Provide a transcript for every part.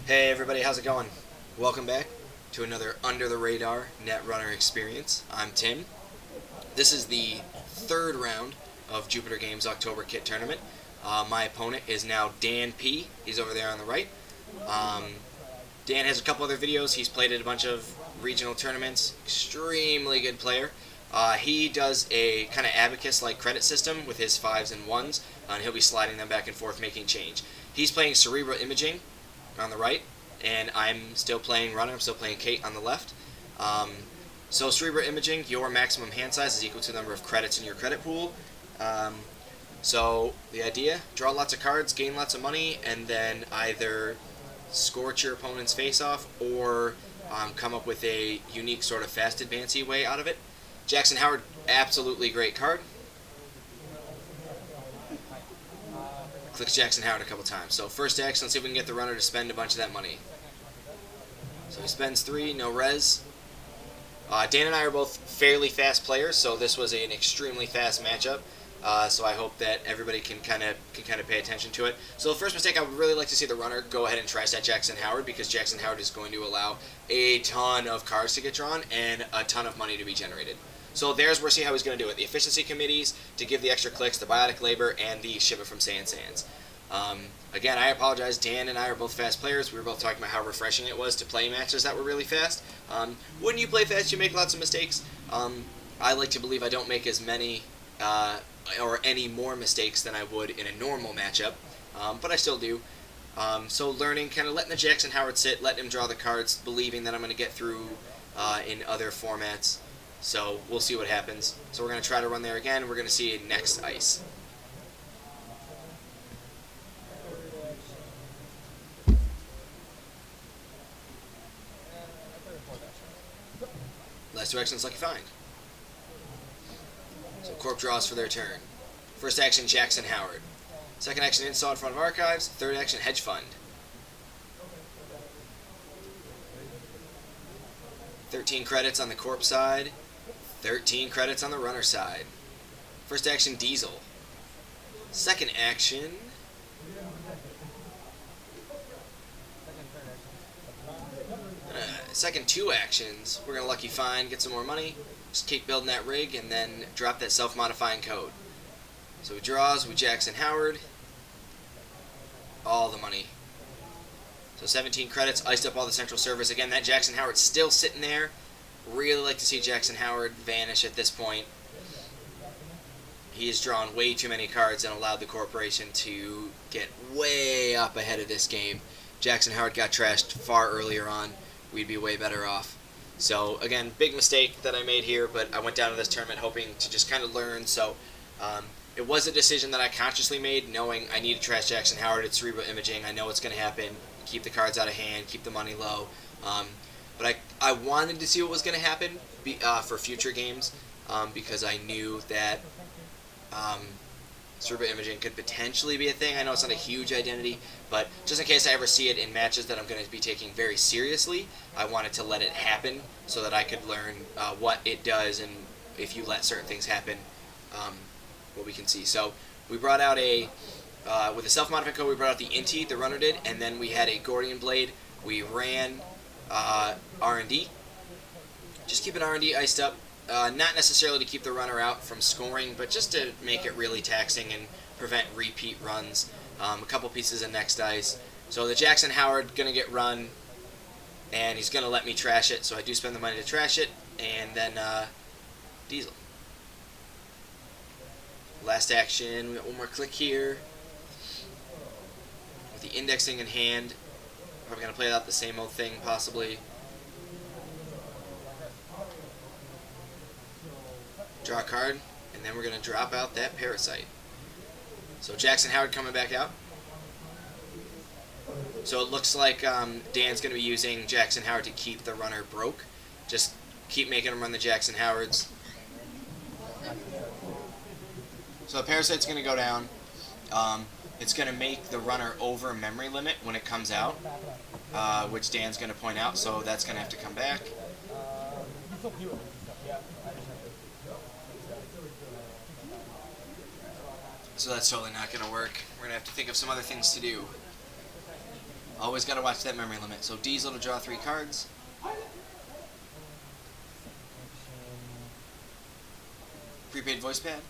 Hey everybody, how's it going? Welcome back to another Under the Radar Netrunner experience. I'm Tim. This is the third round of Jupiter Games October Kit Tournament. My opponent is now Dan P. He's over there on the right. Dan has a couple other videos. He's played at a bunch of regional tournaments. Extremely good player. He does a kind of abacus-like credit system with his 5s and 1s, and he'll be sliding them back and forth, making change. He's playing Cerebral Imaging on the right, and I'm still playing Runner. I'm still playing Kate on the left. So Cerebral Imaging, your maximum hand size is equal to the number of credits in your credit pool. So the idea, draw lots of cards, gain lots of money, and then either scorch your opponent's face off or come up with a unique sort of fast advancey way out of it. Jackson Howard, absolutely great card. Clicks Jackson Howard a couple times. So first action, let's see if we can get the runner to spend a bunch of that money. So he spends 3, no res. Dan and I are both fairly fast players, so this was an extremely fast matchup. So I hope that everybody can kind of pay attention to it. So the first mistake, I would really like to see the runner go ahead and trash that Jackson Howard, because Jackson Howard is going to allow a ton of cards to get drawn and a ton of money to be generated. So there's where we see how he's going to do it. The efficiency committees to give the extra clicks, the biotic labor, and the ship it from Sans. Again, I apologize. Dan and I are both fast players. We were both talking about how refreshing it was to play matches that were really fast. When you play fast, you make lots of mistakes. I like to believe I don't make as many or any more mistakes than I would in a normal matchup, but I still do. So learning, kind of letting the Jackson Howard sit, letting him draw the cards, believing that I'm going to get through in other formats. So we'll see what happens. So we're going to try to run there again. We're going to see next ice. Last two actions, lucky find. So Corp draws for their turn. First action, Jackson Howard. Second action, install in front of archives. Third action, hedge fund. 13 credits on the Corp side. 13 credits on the runner side. First action, Diesel. Second action, second 2 actions, we're going to lucky find, get some more money, just keep building that rig, and then drop that self-modifying code. So he draws, we Jackson Howard, all the money. So 17 credits, iced up all the central servers. Again, that Jackson Howard's still sitting there. Really like to see Jackson Howard vanish at this point. He has drawn way too many cards and allowed the corporation to get way up ahead of this game. Jackson Howard got trashed far earlier on. We'd be way better off. So again, big mistake that I made here, but I went down to this tournament hoping to just kind of learn. So it was a decision that I consciously made, knowing I need to trash Jackson Howard at Cerebral Imaging. I know what's going to happen. Keep the cards out of hand, keep the money low. But I wanted to see what was going to happen for future games, because I knew that Cerebral Imaging could potentially be a thing. I know it's not a huge identity, but just in case I ever see it in matches that I'm going to be taking very seriously, I wanted to let it happen so that I could learn what it does, and if you let certain things happen, what we can see. So we brought out with the self-modifying code, we brought out the Inti, the runner did, and then we had a Gordian Blade. We ran R&D. Just keeping R&D iced up. Not necessarily to keep the runner out from scoring, but just to make it really taxing and prevent repeat runs. A couple pieces of next ice. So the Jackson Howard going to get run, and he's going to let me trash it, so I do spend the money to trash it, and then Diesel. Last action, we got one more click here. With the indexing in hand, probably going to play out the same old thing, possibly. Draw a card, and then we're going to drop out that Parasite. So Jackson Howard coming back out. So it looks like Dan's going to be using Jackson Howard to keep the runner broke. Just keep making him run the Jackson Howards. So the Parasite's going to go down. It's going to make the runner over memory limit when it comes out, which Dan's going to point out, so that's going to have to come back. So that's totally not going to work. We're going to have to think of some other things to do. Always got to watch that memory limit. So Diesel to draw 3 cards. Prepaid voice pad.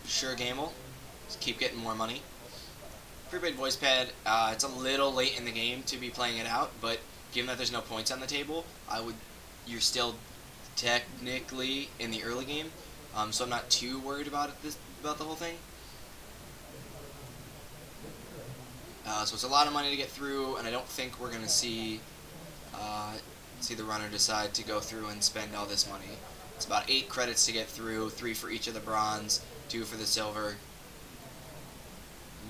Sure Gamble. Just keep getting more money. Prepaid voice pad, it's a little late in the game to be playing it out, but given that there's no points on the table, you're still technically in the early game, so I'm not too worried about about the whole thing. So it's a lot of money to get through, and I don't think we're going to see the runner decide to go through and spend all this money. It's about 8 credits to get through, 3 for each of the bronze, 2 for the silver.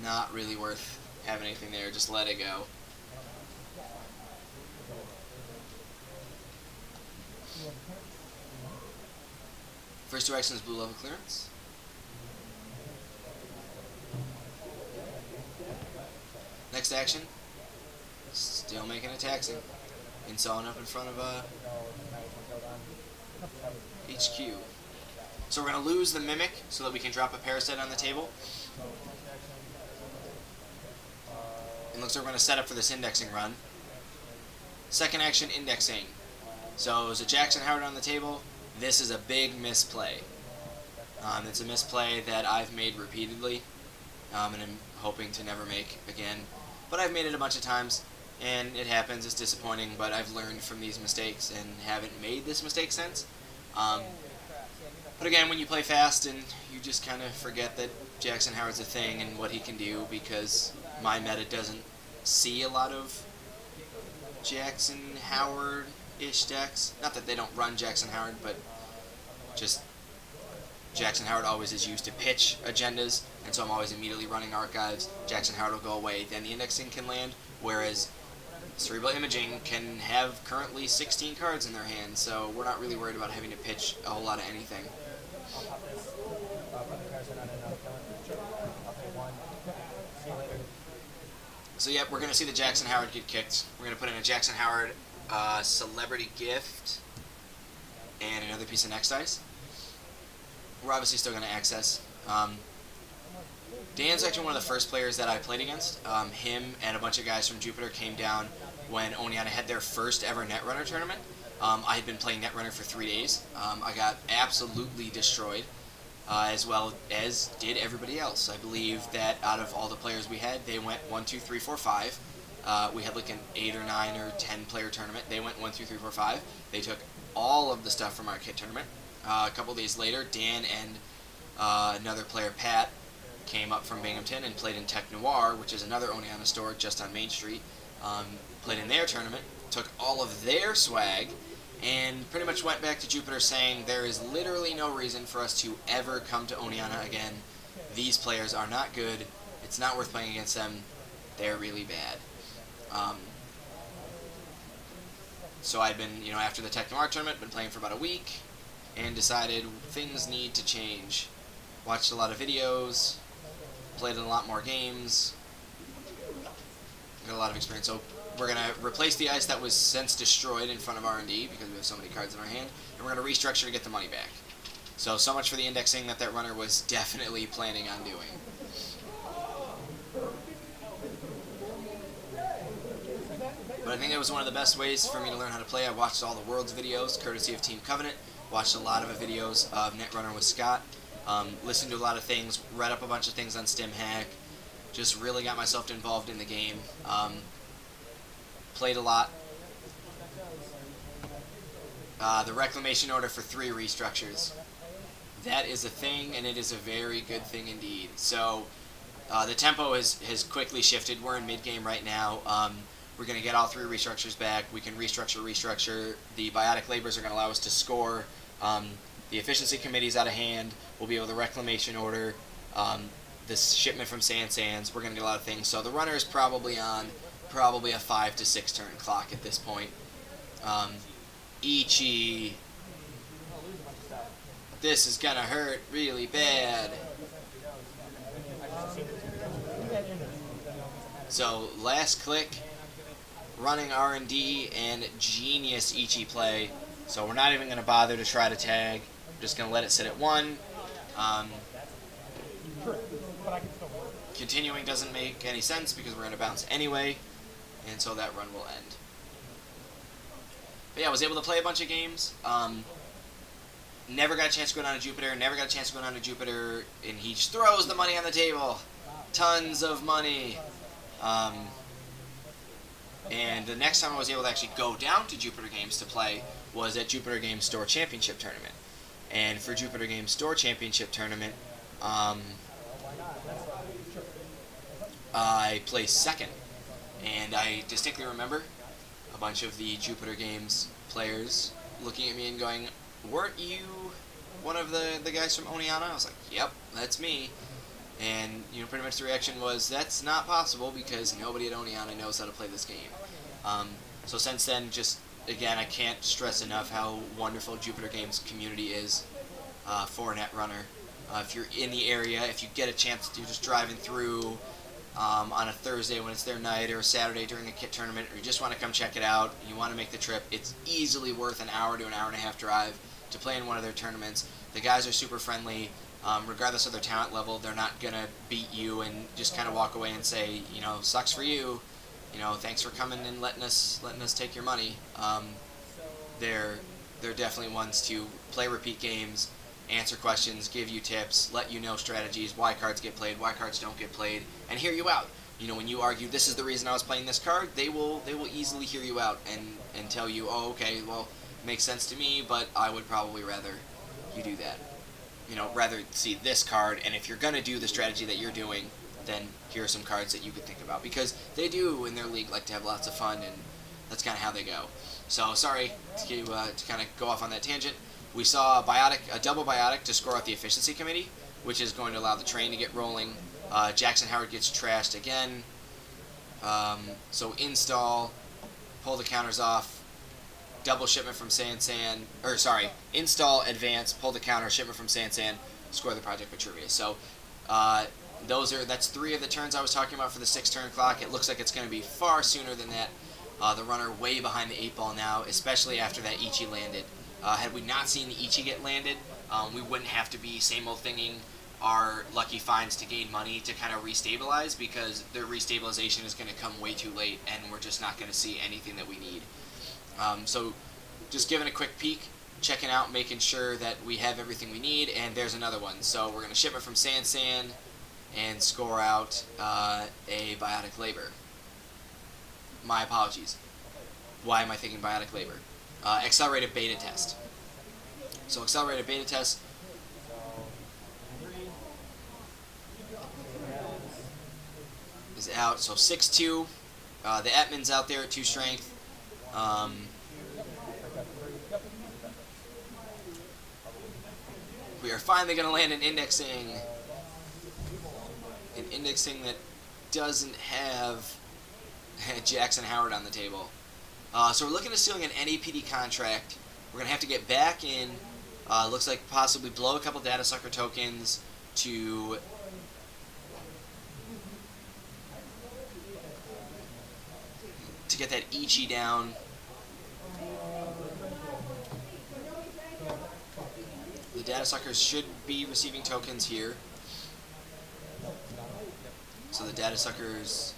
Not really worth having anything there, just let it go. First 2 actions, blue level clearance. Next action, still making a taxing. And sawing up in front of HQ. So we're going to lose the Mimic so that we can drop a Parasite on the table. It looks like we're going to set up for this indexing run. Second action, indexing. So there's a Jackson Howard on the table. This is a big misplay. It's a misplay that I've made repeatedly, and I'm hoping to never make again. But I've made it a bunch of times, and it happens. It's disappointing, but I've learned from these mistakes and haven't made this mistake since. But again, when you play fast and you just kind of forget that Jackson Howard's a thing and what he can do, because my meta doesn't see a lot of Jackson Howard-ish decks. Not that they don't run Jackson Howard, but just Jackson Howard always is used to pitch agendas, and so I'm always immediately running archives. Jackson Howard will go away, then the indexing can land, whereas Cerebral Imaging can have currently 16 cards in their hand, so we're not really worried about having to pitch a whole lot of anything. So yep, we're going to see the Jackson Howard get kicked. We're going to put in a Jackson Howard Celebrity Gift and another piece of Next Dice. We're obviously still going to access. Dan's actually one of the first players that I played against. Him and a bunch of guys from Jupiter came down when Oneana had their first ever Netrunner tournament. I had been playing Netrunner for 3 days. I got absolutely destroyed, as well as did everybody else. I believe that out of all the players we had, they went 1, 2, 3, 4, 5. We had like an 8 or 9 or 10 player tournament. They went 1, 2, 3, 4, 5. They took all of the stuff from our kit tournament. A couple days later, Dan and another player, Pat, came up from Binghamton and played in Tech Noir, which is another Oneana store just on Main Street. Played in their tournament, took all of their swag, and pretty much went back to Jupiter saying there is literally no reason for us to ever come to Oneana again. These players are not good. It's not worth playing against them. They're really bad. So I've been, after the Tech Noir tournament, been playing for about a week, and decided things need to change. Watched a lot of videos, played in a lot more games, got a lot of experience. So we're going to replace the ice that was since destroyed in front of R&D because we have so many cards in our hand, and we're going to restructure to get the money back. So much for the indexing that runner was definitely planning on doing. But I think it was one of the best ways for me to learn how to play. I watched all the Worlds videos, courtesy of Team Covenant, watched a lot of videos of Netrunner with Scott, listened to a lot of things, read up a bunch of things on StimHack, just really got myself involved in the game, played a lot. The reclamation order for 3 restructures. That is a thing, and it is a very good thing indeed. So the tempo has quickly shifted. We're in mid-game right now. We're going to get all 3 restructures back. We can restructure. The biotic labors are going to allow us to score. The efficiency committee's out of hand. We'll be able to reclamation order. This shipment from Sands. We're going to get a lot of things. So the runner is probably on a 5 to 6 turn clock at this point. Ichi. This is going to hurt really bad. So last click, running R&D and genius Ichi play. So we're not even going to bother to try to tag. We're just going to let it sit at 1. continuing doesn't make any sense because we're going to bounce anyway, and so that run will end. But yeah, I was able to play a bunch of games. Never got a chance to go down to Jupiter, and he just throws the money on the table. Tons of money. And the next time I was able to actually go down to Jupiter Games to play was at Jupiter Games Store Championship Tournament. And for Jupiter Games Store Championship Tournament, I placed second. And I distinctly remember a bunch of the Jupiter Games players looking at me and going, "Weren't you one of the guys from Oneana?" I was like, "Yep, that's me." And, pretty much the reaction was, that's not possible because nobody at Oneana knows how to play this game. So since then, just, again, I can't stress enough how wonderful Jupiter Games community is for Netrunner. If you're in the area, if you get a chance to just driving through on a Thursday when it's their night or a Saturday during a kit tournament, or you just want to come check it out, you want to make the trip, it's easily worth an hour to an hour and a half drive to play in one of their tournaments. The guys are super friendly. Regardless of their talent level, they're not going to beat you and just kind of walk away and say, sucks for you, thanks for coming and letting us take your money. They're definitely ones to play repeat games, answer questions, give you tips, let you know strategies, why cards get played, why cards don't get played, and hear you out. When you argue, this is the reason I was playing this card, they will easily hear you out and tell you, oh, okay, well, makes sense to me, but I would probably rather you do that. Rather see this card, and if you're going to do the strategy that you're doing, then here are some cards that you could think about. Because they do, in their league, like to have lots of fun, and that's kind of how they go. So, sorry to kind of go off on that tangent. We saw a double biotic to score out the efficiency committee, which is going to allow the train to get rolling. Jackson Howard gets trashed again. So install, pull the counters off, double shipment from install, advance, pull the counter, shipment from San, score the Project Vitruvius. So that's 3 of the turns I was talking about for the 6-turn clock. It looks like it's going to be far sooner than that. The runner way behind the 8 ball now, especially after that Ichi landed. Had we not seen the Ichi get landed, we wouldn't have to be same old thinging our lucky finds to gain money to kind of restabilize, because the restabilization is going to come way too late, and we're just not going to see anything that we need. So just giving a quick peek, checking out, making sure that we have everything we need, and there's another one. So we're going to ship it from San and score out a Biotic Labor. My apologies. Why am I thinking Biotic Labor? Accelerated Beta Test. So Accelerated Beta Test. Is out. So 6-2. The Etman's out there at 2 strength. We are finally going to land an indexing that doesn't have Jackson Howard on the table. So we're looking at stealing an NAPD contract. We're going to have to get back in, looks like possibly blow a couple data sucker tokens to get that Ichi down. The data suckers should be receiving tokens here. So the data suckers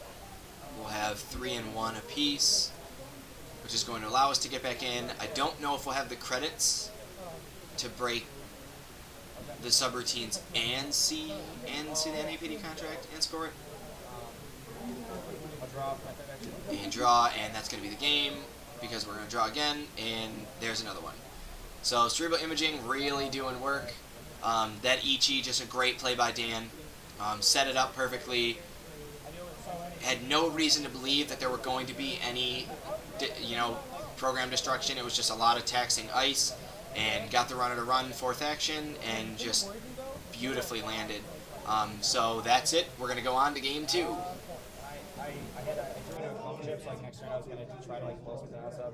will have 3 and 1 apiece, which is going to allow us to get back in. I don't know if we'll have the credits to break the subroutines and see the NAPD contract and score it. And draw, and that's going to be the game, because we're going to draw again, and there's another one. So Cerebral Imaging really doing work. That Ichi, just a great play by Dan. Set it up perfectly. Had no reason to believe that there were going to be any, program destruction. It was just a lot of taxing ice, and got the runner to run 4th action, and just beautifully landed. So that's it. We're going to go on to game 2. Next turn I was going to try to close something else up.